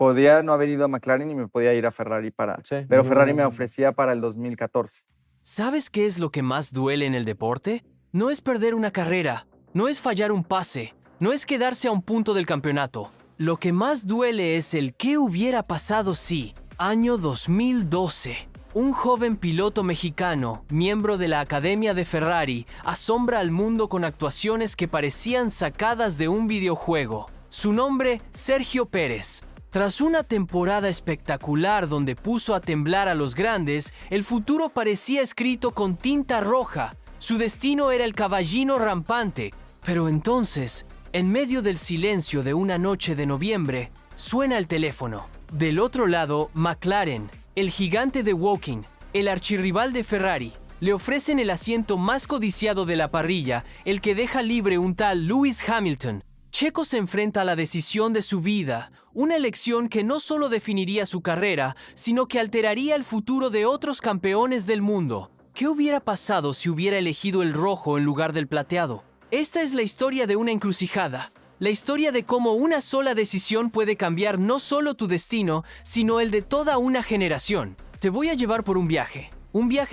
podría no haber ido a McLaren y me podía ir a Ferrari Sí. pero Ferrari me ofrecía para el 2014. ¿Sabes qué es lo que más duele en el deporte? No es perder una carrera, no es fallar un pase, no es quedarse a un punto del campeonato. Lo que más duele es el qué hubiera pasado si, año 2012, un joven piloto mexicano, miembro de la Academia de Ferrari, asombra al mundo con actuaciones que parecían sacadas de un videojuego. Su nombre, Sergio Pérez. Tras una temporada espectacular donde puso a temblar a los grandes, el futuro parecía escrito con tinta roja. Su destino era el caballino rampante. Pero entonces, en medio del silencio de una noche de noviembre, suena el teléfono. Del otro lado, McLaren, el gigante de Woking, el archirrival de Ferrari, le ofrecen el asiento más codiciado de la parrilla, el que deja libre un tal Lewis Hamilton. Checo se enfrenta a la decisión de su vida, una elección que no solo definiría su carrera, sino que alteraría el futuro de otros campeones del mundo. ¿Qué hubiera pasado si hubiera elegido el rojo en lugar del plateado? Esta es la historia de una encrucijada, la historia de cómo una sola decisión puede cambiar no solo tu destino, sino el de toda una generación. Te voy a llevar por un viaje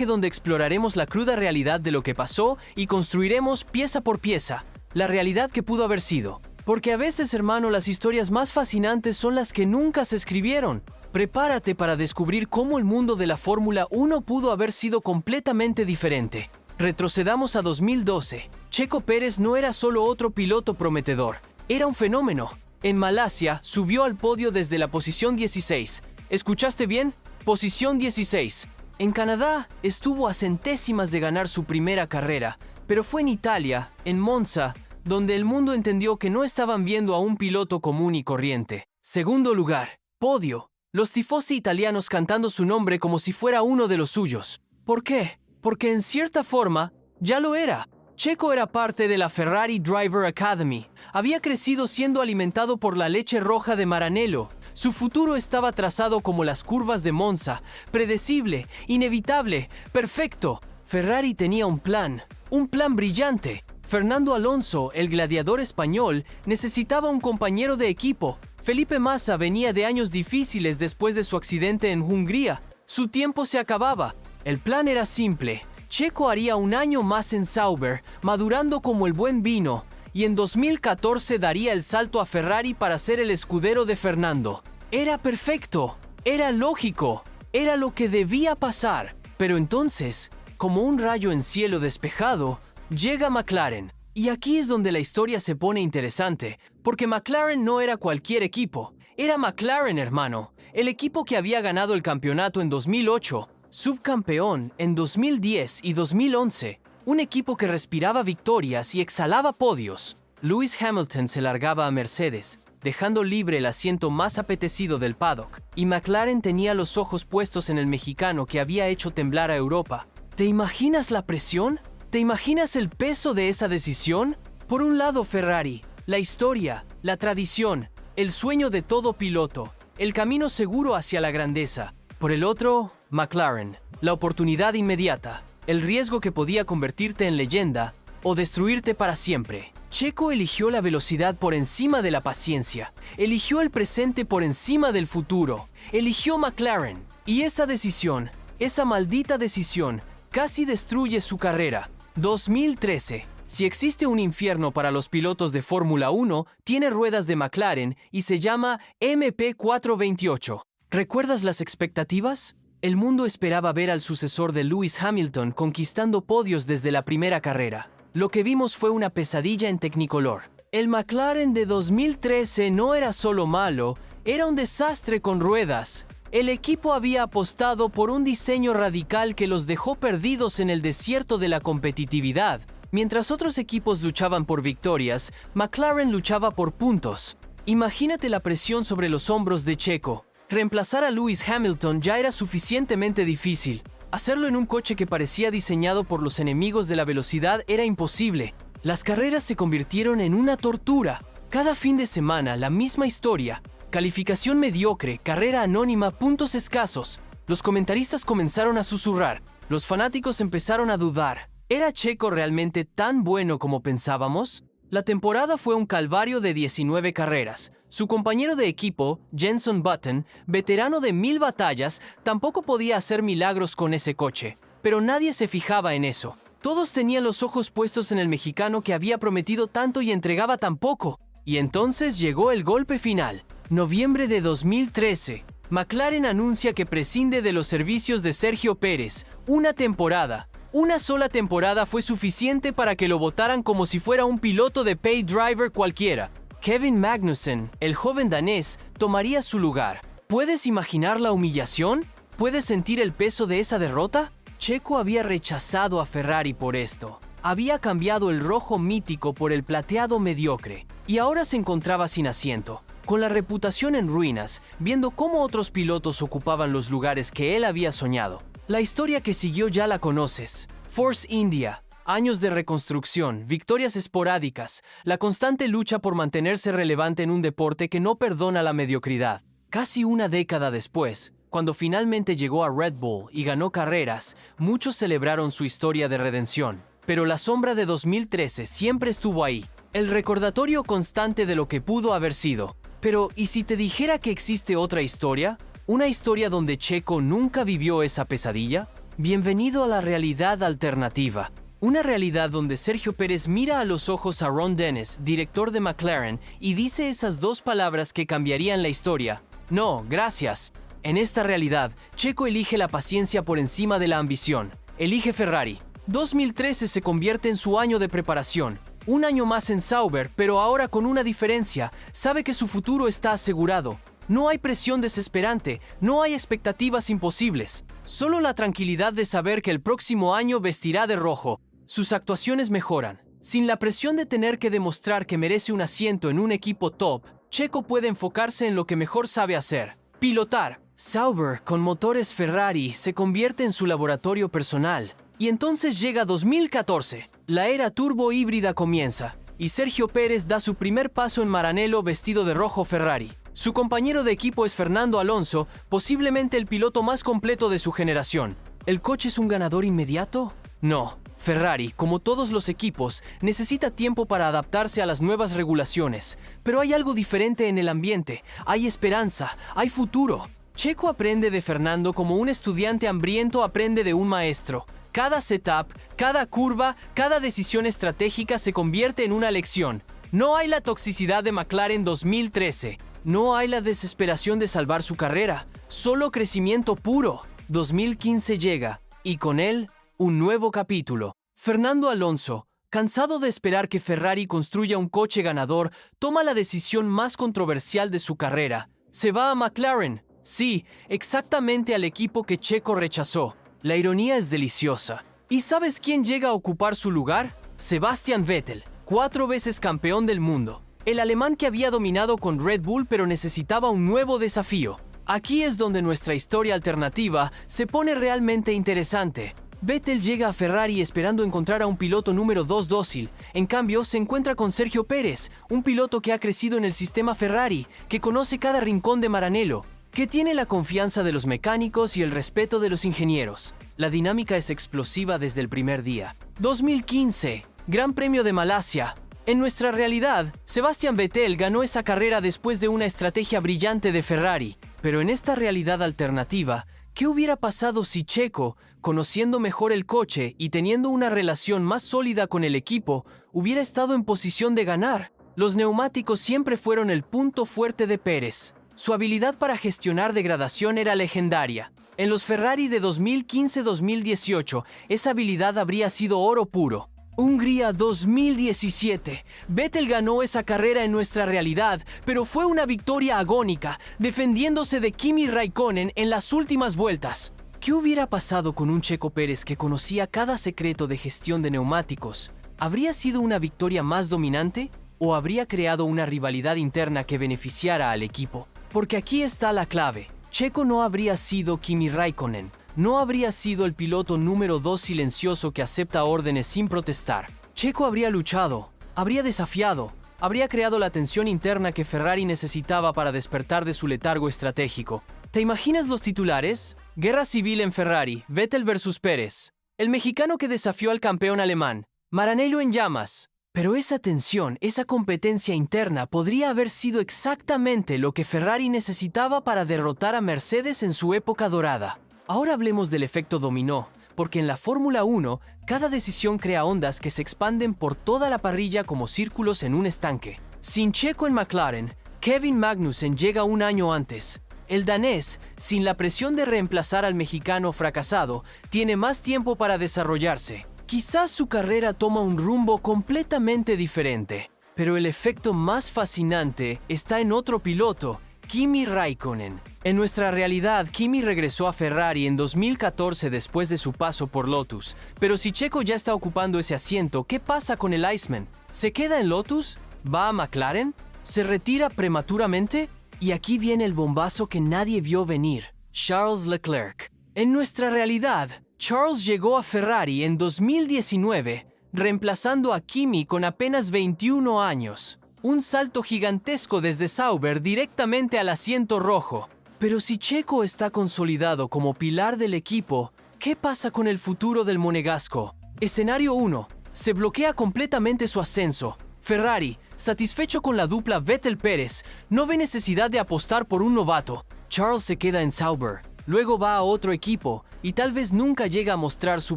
donde exploraremos la cruda realidad de lo que pasó y construiremos pieza por pieza la realidad que pudo haber sido. Porque a veces, hermano, las historias más fascinantes son las que nunca se escribieron. Prepárate para descubrir cómo el mundo de la Fórmula 1 pudo haber sido completamente diferente. Retrocedamos a 2012. Checo Pérez no era solo otro piloto prometedor, era un fenómeno. En Malasia subió al podio desde la posición 16. ¿Escuchaste bien? Posición 16. En Canadá estuvo a centésimas de ganar su primera carrera, pero fue en Italia, en Monza, donde el mundo entendió que no estaban viendo a un piloto común y corriente. Segundo lugar, podio. Los tifosi italianos cantando su nombre como si fuera uno de los suyos. ¿Por qué? Porque en cierta forma, ya lo era. Checo era parte de la Ferrari Driver Academy. Había crecido siendo alimentado por la leche roja de Maranello. Su futuro estaba trazado como las curvas de Monza, predecible, inevitable, perfecto. Ferrari tenía un plan brillante. Fernando Alonso, el gladiador español, necesitaba un compañero de equipo. Felipe Massa venía de años difíciles después de su accidente en Hungría. Su tiempo se acababa. El plan era simple. Checo haría un año más en Sauber, madurando como el buen vino, y en 2014 daría el salto a Ferrari para ser el escudero de Fernando. Era perfecto, era lógico, era lo que debía pasar. Pero entonces, como un rayo en cielo despejado, llega McLaren. Y aquí es donde la historia se pone interesante, porque McLaren no era cualquier equipo. Era McLaren, hermano, el equipo que había ganado el campeonato en 2008, subcampeón en 2010 y 2011, un equipo que respiraba victorias y exhalaba podios. Lewis Hamilton se largaba a Mercedes, dejando libre el asiento más apetecido del paddock, y McLaren tenía los ojos puestos en el mexicano que había hecho temblar a Europa. ¿Te imaginas la presión? ¿Te imaginas el peso de esa decisión? Por un lado, Ferrari, la historia, la tradición, el sueño de todo piloto, el camino seguro hacia la grandeza. Por el otro, McLaren, la oportunidad inmediata, el riesgo que podía convertirte en leyenda o destruirte para siempre. Checo eligió la velocidad por encima de la paciencia, eligió el presente por encima del futuro, eligió McLaren. Y esa decisión, esa maldita decisión, casi destruye su carrera. 2013. Si existe un infierno para los pilotos de Fórmula 1, tiene ruedas de McLaren y se llama MP428. ¿Recuerdas las expectativas? El mundo esperaba ver al sucesor de Lewis Hamilton conquistando podios desde la primera carrera. Lo que vimos fue una pesadilla en Technicolor. El McLaren de 2013 no era solo malo, era un desastre con ruedas. El equipo había apostado por un diseño radical que los dejó perdidos en el desierto de la competitividad. Mientras otros equipos luchaban por victorias, McLaren luchaba por puntos. Imagínate la presión sobre los hombros de Checo. Reemplazar a Lewis Hamilton ya era suficientemente difícil. Hacerlo en un coche que parecía diseñado por los enemigos de la velocidad era imposible. Las carreras se convirtieron en una tortura. Cada fin de semana, la misma historia. Calificación mediocre, carrera anónima, puntos escasos. Los comentaristas comenzaron a susurrar. Los fanáticos empezaron a dudar. ¿Era Checo realmente tan bueno como pensábamos? La temporada fue un calvario de 19 carreras. Su compañero de equipo, Jenson Button, veterano de 1000 batallas, tampoco podía hacer milagros con ese coche. Pero nadie se fijaba en eso. Todos tenían los ojos puestos en el mexicano que había prometido tanto y entregaba tan poco. Y entonces llegó el golpe final. Noviembre de 2013. McLaren anuncia que prescinde de los servicios de Sergio Pérez. Una temporada. Una sola temporada fue suficiente para que lo votaran como si fuera un piloto de pay driver cualquiera. Kevin Magnussen, el joven danés, tomaría su lugar. ¿Puedes imaginar la humillación? ¿Puedes sentir el peso de esa derrota? Checo había rechazado a Ferrari por esto. Había cambiado el rojo mítico por el plateado mediocre. Y ahora se encontraba sin asiento, con la reputación en ruinas, viendo cómo otros pilotos ocupaban los lugares que él había soñado. La historia que siguió ya la conoces. Force India, años de reconstrucción, victorias esporádicas, la constante lucha por mantenerse relevante en un deporte que no perdona la mediocridad. Casi una década después, cuando finalmente llegó a Red Bull y ganó carreras, muchos celebraron su historia de redención. Pero la sombra de 2013 siempre estuvo ahí, el recordatorio constante de lo que pudo haber sido. Pero, ¿y si te dijera que existe otra historia? ¿Una historia donde Checo nunca vivió esa pesadilla? Bienvenido a la realidad alternativa. Una realidad donde Sergio Pérez mira a los ojos a Ron Dennis, director de McLaren, y dice esas dos palabras que cambiarían la historia. No, gracias. En esta realidad, Checo elige la paciencia por encima de la ambición. Elige Ferrari. 2013 se convierte en su año de preparación. Un año más en Sauber, pero ahora con una diferencia. Sabe que su futuro está asegurado. No hay presión desesperante, no hay expectativas imposibles. Solo la tranquilidad de saber que el próximo año vestirá de rojo. Sus actuaciones mejoran. Sin la presión de tener que demostrar que merece un asiento en un equipo top, Checo puede enfocarse en lo que mejor sabe hacer: pilotar. Sauber, con motores Ferrari, se convierte en su laboratorio personal. Y entonces llega 2014. La era turbo híbrida comienza, y Sergio Pérez da su primer paso en Maranello vestido de rojo Ferrari. Su compañero de equipo es Fernando Alonso, posiblemente el piloto más completo de su generación. ¿El coche es un ganador inmediato? No. Ferrari, como todos los equipos, necesita tiempo para adaptarse a las nuevas regulaciones. Pero hay algo diferente en el ambiente, hay esperanza, hay futuro. Checo aprende de Fernando como un estudiante hambriento aprende de un maestro. Cada setup, cada curva, cada decisión estratégica se convierte en una lección. No hay la toxicidad de McLaren 2013. No hay la desesperación de salvar su carrera. Solo crecimiento puro. 2015 llega, y con él, un nuevo capítulo. Fernando Alonso, cansado de esperar que Ferrari construya un coche ganador, toma la decisión más controversial de su carrera. Se va a McLaren. Sí, exactamente al equipo que Checo rechazó. La ironía es deliciosa. ¿Y sabes quién llega a ocupar su lugar? Sebastian Vettel, 4 veces campeón del mundo. El alemán que había dominado con Red Bull pero necesitaba un nuevo desafío. Aquí es donde nuestra historia alternativa se pone realmente interesante. Vettel llega a Ferrari esperando encontrar a un piloto número 2 dócil. En cambio, se encuentra con Sergio Pérez, un piloto que ha crecido en el sistema Ferrari, que conoce cada rincón de Maranello, que tiene la confianza de los mecánicos y el respeto de los ingenieros. La dinámica es explosiva desde el primer día. 2015, Gran Premio de Malasia. En nuestra realidad, Sebastian Vettel ganó esa carrera después de una estrategia brillante de Ferrari. Pero en esta realidad alternativa, ¿qué hubiera pasado si Checo, conociendo mejor el coche y teniendo una relación más sólida con el equipo, hubiera estado en posición de ganar? Los neumáticos siempre fueron el punto fuerte de Pérez. Su habilidad para gestionar degradación era legendaria. En los Ferrari de 2015-2018, esa habilidad habría sido oro puro. Hungría 2017. Vettel ganó esa carrera en nuestra realidad, pero fue una victoria agónica, defendiéndose de Kimi Raikkonen en las últimas vueltas. ¿Qué hubiera pasado con un Checo Pérez que conocía cada secreto de gestión de neumáticos? ¿Habría sido una victoria más dominante? ¿O habría creado una rivalidad interna que beneficiara al equipo? Porque aquí está la clave. Checo no habría sido Kimi Raikkonen. No habría sido el piloto número 2 silencioso que acepta órdenes sin protestar. Checo habría luchado, habría desafiado, habría creado la tensión interna que Ferrari necesitaba para despertar de su letargo estratégico. ¿Te imaginas los titulares? Guerra civil en Ferrari, Vettel versus Pérez. El mexicano que desafió al campeón alemán. Maranello en llamas. Pero esa tensión, esa competencia interna podría haber sido exactamente lo que Ferrari necesitaba para derrotar a Mercedes en su época dorada. Ahora hablemos del efecto dominó, porque en la Fórmula 1, cada decisión crea ondas que se expanden por toda la parrilla como círculos en un estanque. Sin Checo en McLaren, Kevin Magnussen llega un año antes. El danés, sin la presión de reemplazar al mexicano fracasado, tiene más tiempo para desarrollarse. Quizás su carrera toma un rumbo completamente diferente, pero el efecto más fascinante está en otro piloto, Kimi Räikkönen. En nuestra realidad, Kimi regresó a Ferrari en 2014 después de su paso por Lotus, pero si Checo ya está ocupando ese asiento, ¿qué pasa con el Iceman? ¿Se queda en Lotus? ¿Va a McLaren? ¿Se retira prematuramente? Y aquí viene el bombazo que nadie vio venir, Charles Leclerc. En nuestra realidad, Charles llegó a Ferrari en 2019, reemplazando a Kimi con apenas 21 años. Un salto gigantesco desde Sauber directamente al asiento rojo. Pero si Checo está consolidado como pilar del equipo, ¿qué pasa con el futuro del monegasco? Escenario 1. Se bloquea completamente su ascenso. Ferrari, satisfecho con la dupla Vettel-Pérez, no ve necesidad de apostar por un novato. Charles se queda en Sauber, luego va a otro equipo y tal vez nunca llega a mostrar su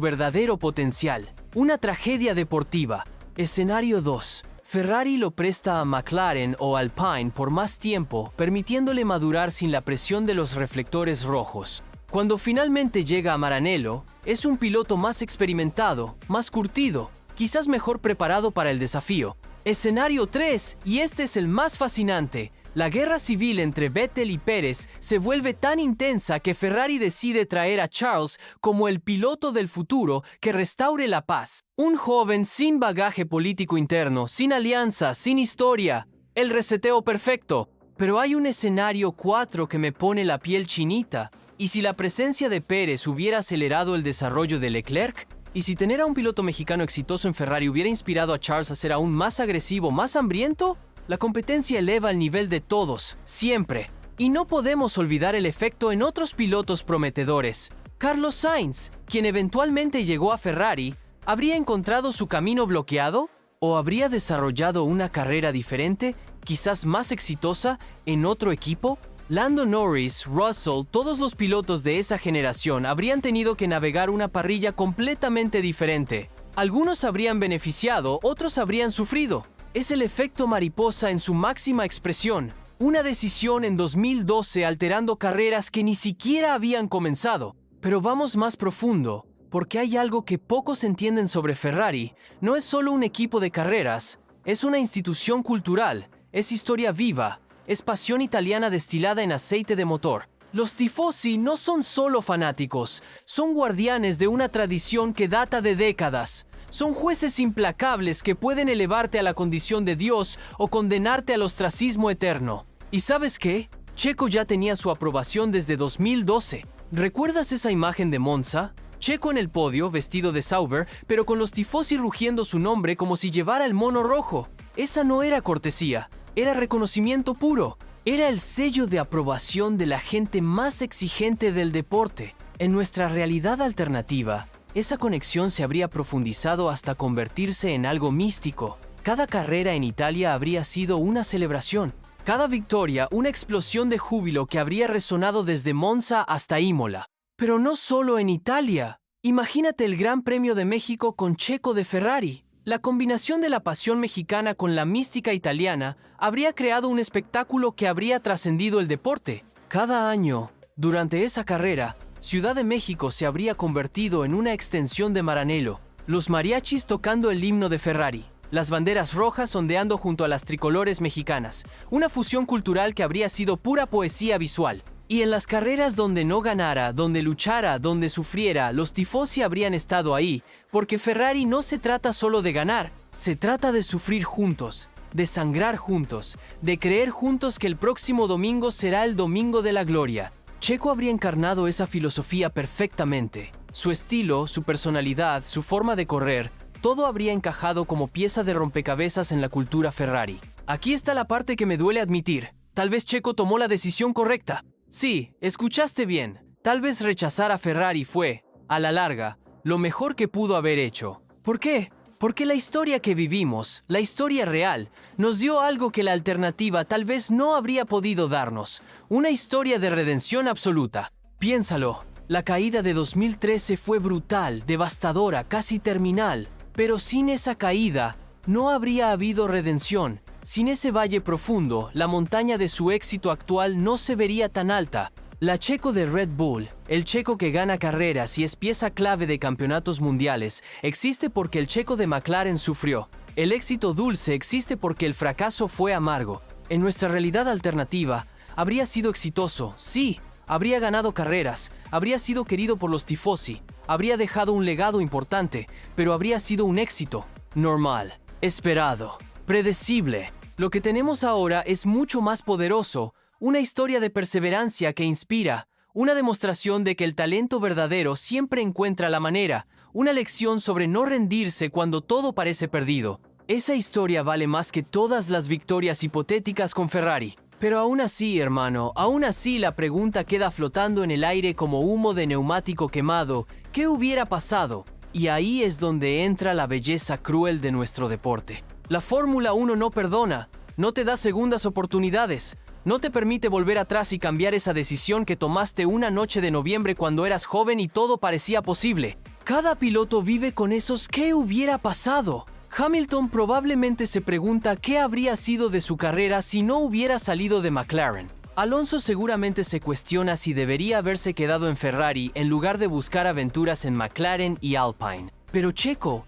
verdadero potencial. Una tragedia deportiva. Escenario 2. Ferrari lo presta a McLaren o Alpine por más tiempo, permitiéndole madurar sin la presión de los reflectores rojos. Cuando finalmente llega a Maranello, es un piloto más experimentado, más curtido, quizás mejor preparado para el desafío. Escenario 3, y este es el más fascinante. La guerra civil entre Vettel y Pérez se vuelve tan intensa que Ferrari decide traer a Charles como el piloto del futuro que restaure la paz. Un joven sin bagaje político interno, sin alianza, sin historia. El reseteo perfecto. Pero hay un escenario 4 que me pone la piel chinita. ¿Y si la presencia de Pérez hubiera acelerado el desarrollo de Leclerc? ¿Y si tener a un piloto mexicano exitoso en Ferrari hubiera inspirado a Charles a ser aún más agresivo, más hambriento? La competencia eleva el nivel de todos, siempre. Y no podemos olvidar el efecto en otros pilotos prometedores. Carlos Sainz, quien eventualmente llegó a Ferrari, ¿habría encontrado su camino bloqueado? ¿O habría desarrollado una carrera diferente, quizás más exitosa, en otro equipo? Lando Norris, Russell, todos los pilotos de esa generación habrían tenido que navegar una parrilla completamente diferente. Algunos habrían beneficiado, otros habrían sufrido. Es el efecto mariposa en su máxima expresión. Una decisión en 2012 alterando carreras que ni siquiera habían comenzado. Pero vamos más profundo, porque hay algo que pocos entienden sobre Ferrari. No es solo un equipo de carreras, es una institución cultural, es historia viva, es pasión italiana destilada en aceite de motor. Los tifosi no son solo fanáticos, son guardianes de una tradición que data de décadas. Son jueces implacables que pueden elevarte a la condición de Dios o condenarte al ostracismo eterno. ¿Y sabes qué? Checo ya tenía su aprobación desde 2012. ¿Recuerdas esa imagen de Monza? Checo en el podio, vestido de Sauber, pero con los tifosi rugiendo su nombre como si llevara el mono rojo. Esa no era cortesía, era reconocimiento puro. Era el sello de aprobación de la gente más exigente del deporte. En nuestra realidad alternativa, esa conexión se habría profundizado hasta convertirse en algo místico. Cada carrera en Italia habría sido una celebración. Cada victoria, una explosión de júbilo que habría resonado desde Monza hasta Imola. Pero no solo en Italia. Imagínate el Gran Premio de México con Checo de Ferrari. La combinación de la pasión mexicana con la mística italiana habría creado un espectáculo que habría trascendido el deporte. Cada año, durante esa carrera, Ciudad de México se habría convertido en una extensión de Maranello, los mariachis tocando el himno de Ferrari, las banderas rojas ondeando junto a las tricolores mexicanas, una fusión cultural que habría sido pura poesía visual. Y en las carreras donde no ganara, donde luchara, donde sufriera, los tifosi habrían estado ahí, porque Ferrari no se trata solo de ganar, se trata de sufrir juntos, de sangrar juntos, de creer juntos que el próximo domingo será el domingo de la gloria. Checo habría encarnado esa filosofía perfectamente. Su estilo, su personalidad, su forma de correr, todo habría encajado como pieza de rompecabezas en la cultura Ferrari. Aquí está la parte que me duele admitir. Tal vez Checo tomó la decisión correcta. Sí, escuchaste bien. Tal vez rechazar a Ferrari fue, a la larga, lo mejor que pudo haber hecho. ¿Por qué? Porque la historia que vivimos, la historia real, nos dio algo que la alternativa tal vez no habría podido darnos. Una historia de redención absoluta. Piénsalo, la caída de 2013 fue brutal, devastadora, casi terminal. Pero sin esa caída, no habría habido redención. Sin ese valle profundo, la montaña de su éxito actual no se vería tan alta. La Checo de Red Bull, el checo que gana carreras y es pieza clave de campeonatos mundiales, existe porque el checo de McLaren sufrió. El éxito dulce existe porque el fracaso fue amargo. En nuestra realidad alternativa, habría sido exitoso, sí, habría ganado carreras, habría sido querido por los tifosi, habría dejado un legado importante, pero habría sido un éxito normal, esperado, predecible. Lo que tenemos ahora es mucho más poderoso. Una historia de perseverancia que inspira, una demostración de que el talento verdadero siempre encuentra la manera, una lección sobre no rendirse cuando todo parece perdido. Esa historia vale más que todas las victorias hipotéticas con Ferrari. Pero aún así, hermano, aún así la pregunta queda flotando en el aire como humo de neumático quemado. ¿Qué hubiera pasado? Y ahí es donde entra la belleza cruel de nuestro deporte. La Fórmula 1 no perdona, no te da segundas oportunidades. No te permite volver atrás y cambiar esa decisión que tomaste una noche de noviembre cuando eras joven y todo parecía posible. Cada piloto vive con esos ¿qué hubiera pasado? Hamilton probablemente se pregunta qué habría sido de su carrera si no hubiera salido de McLaren. Alonso seguramente se cuestiona si debería haberse quedado en Ferrari en lugar de buscar aventuras en McLaren y Alpine. Pero Checo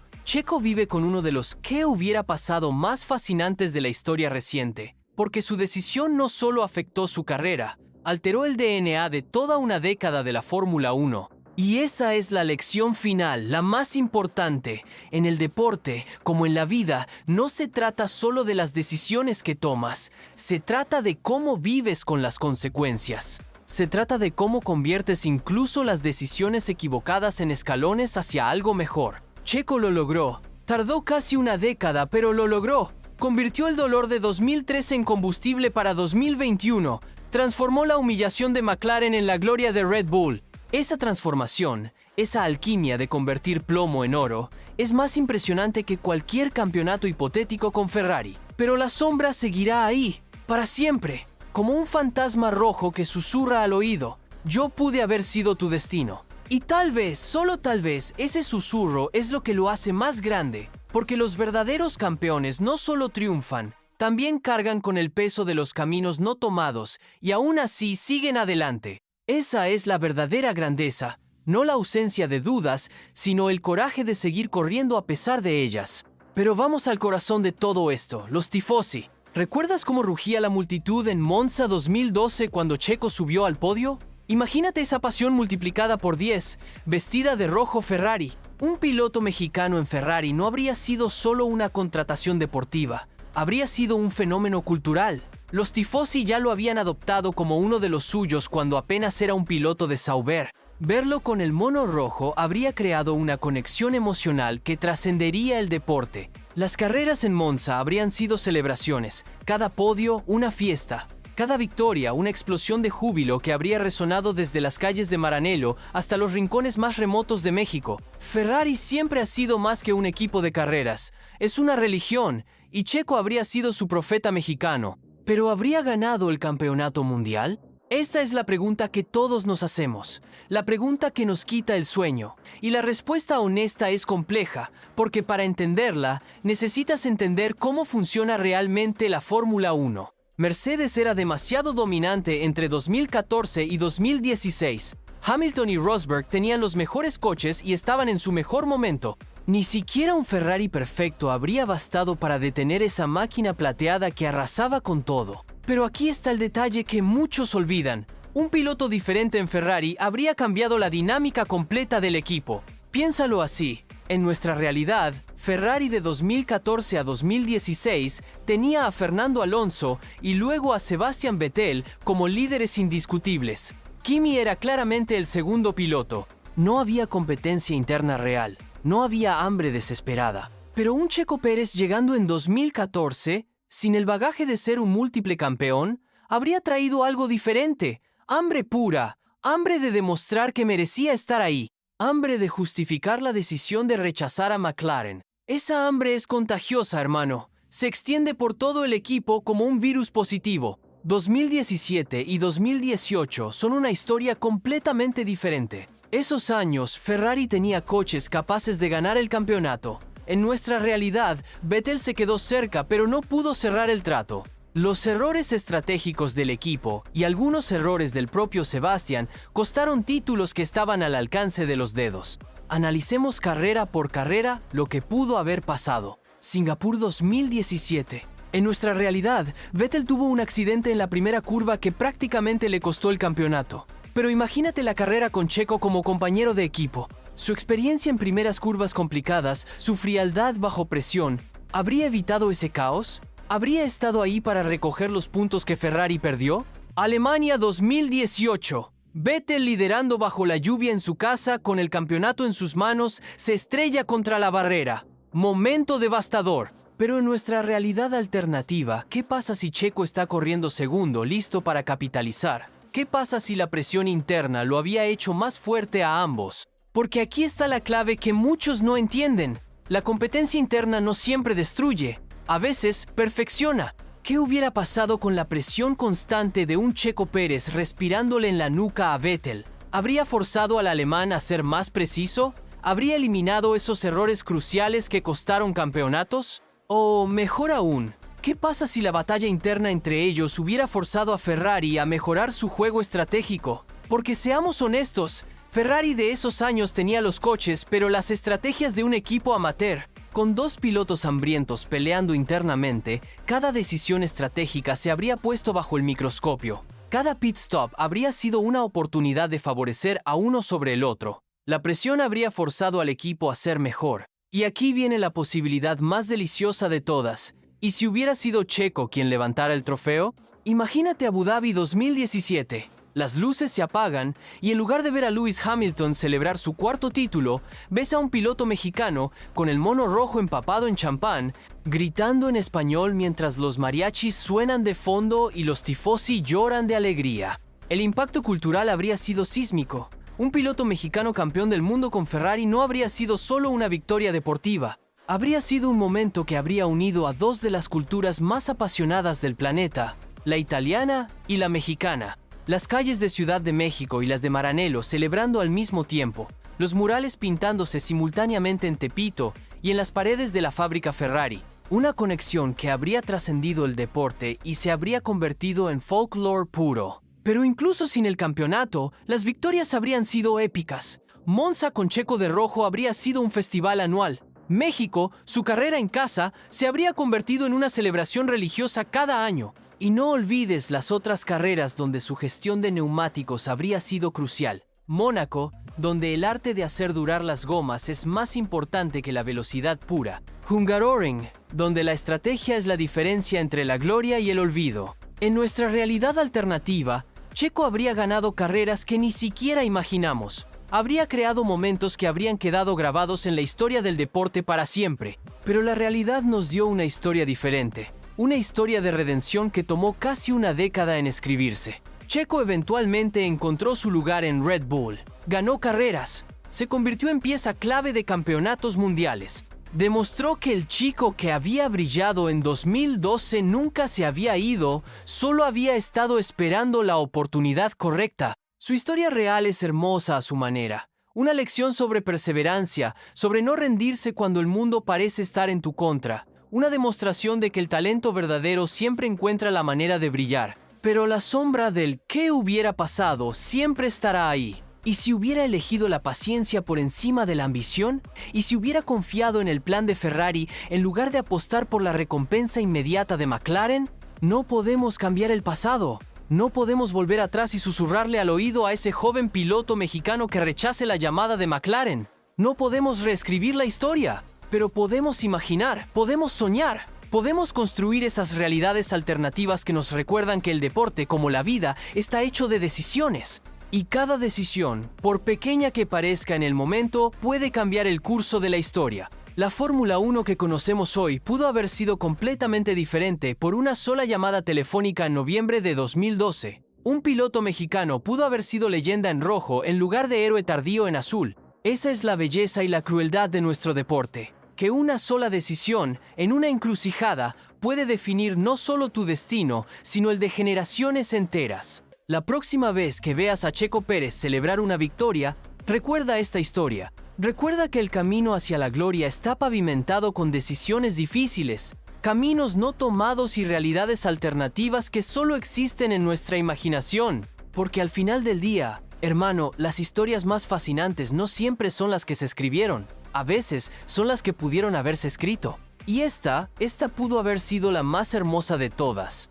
vive con uno de los ¿qué hubiera pasado más fascinantes de la historia reciente. Porque su decisión no solo afectó su carrera, alteró el DNA de toda una década de la Fórmula 1. Y esa es la lección final, la más importante. En el deporte, como en la vida, no se trata solo de las decisiones que tomas, se trata de cómo vives con las consecuencias. Se trata de cómo conviertes incluso las decisiones equivocadas en escalones hacia algo mejor. Checo lo logró. Tardó casi una década, pero lo logró. Convirtió el dolor de 2013 en combustible para 2021. Transformó la humillación de McLaren en la gloria de Red Bull. Esa transformación, esa alquimia de convertir plomo en oro, es más impresionante que cualquier campeonato hipotético con Ferrari. Pero la sombra seguirá ahí, para siempre, como un fantasma rojo que susurra al oído. Yo pude haber sido tu destino. Y tal vez, solo tal vez, ese susurro es lo que lo hace más grande. Porque los verdaderos campeones no solo triunfan, también cargan con el peso de los caminos no tomados y aún así siguen adelante. Esa es la verdadera grandeza, no la ausencia de dudas, sino el coraje de seguir corriendo a pesar de ellas. Pero vamos al corazón de todo esto, los tifosi. ¿Recuerdas cómo rugía la multitud en Monza 2012 cuando Checo subió al podio? Imagínate esa pasión multiplicada por 10, vestida de rojo Ferrari. Un piloto mexicano en Ferrari no habría sido solo una contratación deportiva, habría sido un fenómeno cultural. Los tifosi ya lo habían adoptado como uno de los suyos cuando apenas era un piloto de Sauber. Verlo con el mono rojo habría creado una conexión emocional que trascendería el deporte. Las carreras en Monza habrían sido celebraciones, cada podio una fiesta. Cada victoria, una explosión de júbilo que habría resonado desde las calles de Maranello hasta los rincones más remotos de México. Ferrari siempre ha sido más que un equipo de carreras. Es una religión, y Checo habría sido su profeta mexicano. ¿Pero habría ganado el campeonato mundial? Esta es la pregunta que todos nos hacemos, la pregunta que nos quita el sueño. Y la respuesta honesta es compleja, porque para entenderla, necesitas entender cómo funciona realmente la Fórmula 1. Mercedes era demasiado dominante entre 2014 y 2016. Hamilton y Rosberg tenían los mejores coches y estaban en su mejor momento. Ni siquiera un Ferrari perfecto habría bastado para detener esa máquina plateada que arrasaba con todo. Pero aquí está el detalle que muchos olvidan. Un piloto diferente en Ferrari habría cambiado la dinámica completa del equipo. Piénsalo así. En nuestra realidad, Ferrari de 2014 a 2016 tenía a Fernando Alonso y luego a Sebastian Vettel como líderes indiscutibles. Kimi era claramente el segundo piloto. No había competencia interna real, no había hambre desesperada. Pero un Checo Pérez llegando en 2014, sin el bagaje de ser un múltiple campeón, habría traído algo diferente. Hambre pura, hambre de demostrar que merecía estar ahí. Hambre de justificar la decisión de rechazar a McLaren. Esa hambre es contagiosa, hermano. Se extiende por todo el equipo como un virus positivo. 2017 y 2018 son una historia completamente diferente. Esos años, Ferrari tenía coches capaces de ganar el campeonato. En nuestra realidad, Vettel se quedó cerca, pero no pudo cerrar el trato. Los errores estratégicos del equipo y algunos errores del propio Sebastian costaron títulos que estaban al alcance de los dedos. Analicemos carrera por carrera lo que pudo haber pasado. Singapur 2017. En nuestra realidad, Vettel tuvo un accidente en la primera curva que prácticamente le costó el campeonato. Pero imagínate la carrera con Checo como compañero de equipo. Su experiencia en primeras curvas complicadas, su frialdad bajo presión, ¿habría evitado ese caos? ¿Habría estado ahí para recoger los puntos que Ferrari perdió? Alemania 2018. Vettel, liderando bajo la lluvia en su casa, con el campeonato en sus manos, se estrella contra la barrera. Momento devastador. Pero en nuestra realidad alternativa, ¿qué pasa si Checo está corriendo segundo, listo para capitalizar? ¿Qué pasa si la presión interna lo había hecho más fuerte a ambos? Porque aquí está la clave que muchos no entienden. La competencia interna no siempre destruye, a veces perfecciona. ¿Qué hubiera pasado con la presión constante de un Checo Pérez respirándole en la nuca a Vettel? ¿Habría forzado al alemán a ser más preciso? ¿Habría eliminado esos errores cruciales que costaron campeonatos? O mejor aún, ¿qué pasa si la batalla interna entre ellos hubiera forzado a Ferrari a mejorar su juego estratégico? Porque seamos honestos, Ferrari de esos años tenía los coches, pero las estrategias de un equipo amateur. Con dos pilotos hambrientos peleando internamente, cada decisión estratégica se habría puesto bajo el microscopio. Cada pit stop habría sido una oportunidad de favorecer a uno sobre el otro. La presión habría forzado al equipo a ser mejor. Y aquí viene la posibilidad más deliciosa de todas. ¿Y si hubiera sido Checo quien levantara el trofeo? Imagínate Abu Dhabi 2017. Las luces se apagan y en lugar de ver a Lewis Hamilton celebrar su cuarto título, ves a un piloto mexicano con el mono rojo empapado en champán, gritando en español mientras los mariachis suenan de fondo y los tifosi lloran de alegría. El impacto cultural habría sido sísmico. Un piloto mexicano campeón del mundo con Ferrari no habría sido solo una victoria deportiva. Habría sido un momento que habría unido a dos de las culturas más apasionadas del planeta, la italiana y la mexicana. Las calles de Ciudad de México y las de Maranello celebrando al mismo tiempo, los murales pintándose simultáneamente en Tepito y en las paredes de la fábrica Ferrari. Una conexión que habría trascendido el deporte y se habría convertido en folclore puro. Pero incluso sin el campeonato, las victorias habrían sido épicas. Monza con Checo de rojo habría sido un festival anual. México, su carrera en casa, se habría convertido en una celebración religiosa cada año. Y no olvides las otras carreras donde su gestión de neumáticos habría sido crucial. Mónaco, donde el arte de hacer durar las gomas es más importante que la velocidad pura. Hungaroring, donde la estrategia es la diferencia entre la gloria y el olvido. En nuestra realidad alternativa, Checo habría ganado carreras que ni siquiera imaginamos. Habría creado momentos que habrían quedado grabados en la historia del deporte para siempre. Pero la realidad nos dio una historia diferente. Una historia de redención que tomó casi una década en escribirse. Checo eventualmente encontró su lugar en Red Bull. Ganó carreras. Se convirtió en pieza clave de campeonatos mundiales. Demostró que el chico que había brillado en 2012 nunca se había ido, solo había estado esperando la oportunidad correcta. Su historia real es hermosa a su manera. Una lección sobre perseverancia, sobre no rendirse cuando el mundo parece estar en tu contra. Una demostración de que el talento verdadero siempre encuentra la manera de brillar. Pero la sombra del ¿qué hubiera pasado? Siempre estará ahí. ¿Y si hubiera elegido la paciencia por encima de la ambición? ¿Y si hubiera confiado en el plan de Ferrari en lugar de apostar por la recompensa inmediata de McLaren? No podemos cambiar el pasado. No podemos volver atrás y susurrarle al oído a ese joven piloto mexicano que rechace la llamada de McLaren. No podemos reescribir la historia, pero podemos imaginar, podemos soñar. Podemos construir esas realidades alternativas que nos recuerdan que el deporte, como la vida, está hecho de decisiones. Y cada decisión, por pequeña que parezca en el momento, puede cambiar el curso de la historia. La Fórmula 1 que conocemos hoy pudo haber sido completamente diferente por una sola llamada telefónica en noviembre de 2012. Un piloto mexicano pudo haber sido leyenda en rojo en lugar de héroe tardío en azul. Esa es la belleza y la crueldad de nuestro deporte. que una sola decisión, en una encrucijada, puede definir no solo tu destino, sino el de generaciones enteras. La próxima vez que veas a Checo Pérez celebrar una victoria, recuerda esta historia. Recuerda que el camino hacia la gloria está pavimentado con decisiones difíciles, caminos no tomados y realidades alternativas que solo existen en nuestra imaginación. Porque al final del día, hermano, las historias más fascinantes no siempre son las que se escribieron. A veces son las que pudieron haberse escrito. Y esta pudo haber sido la más hermosa de todas.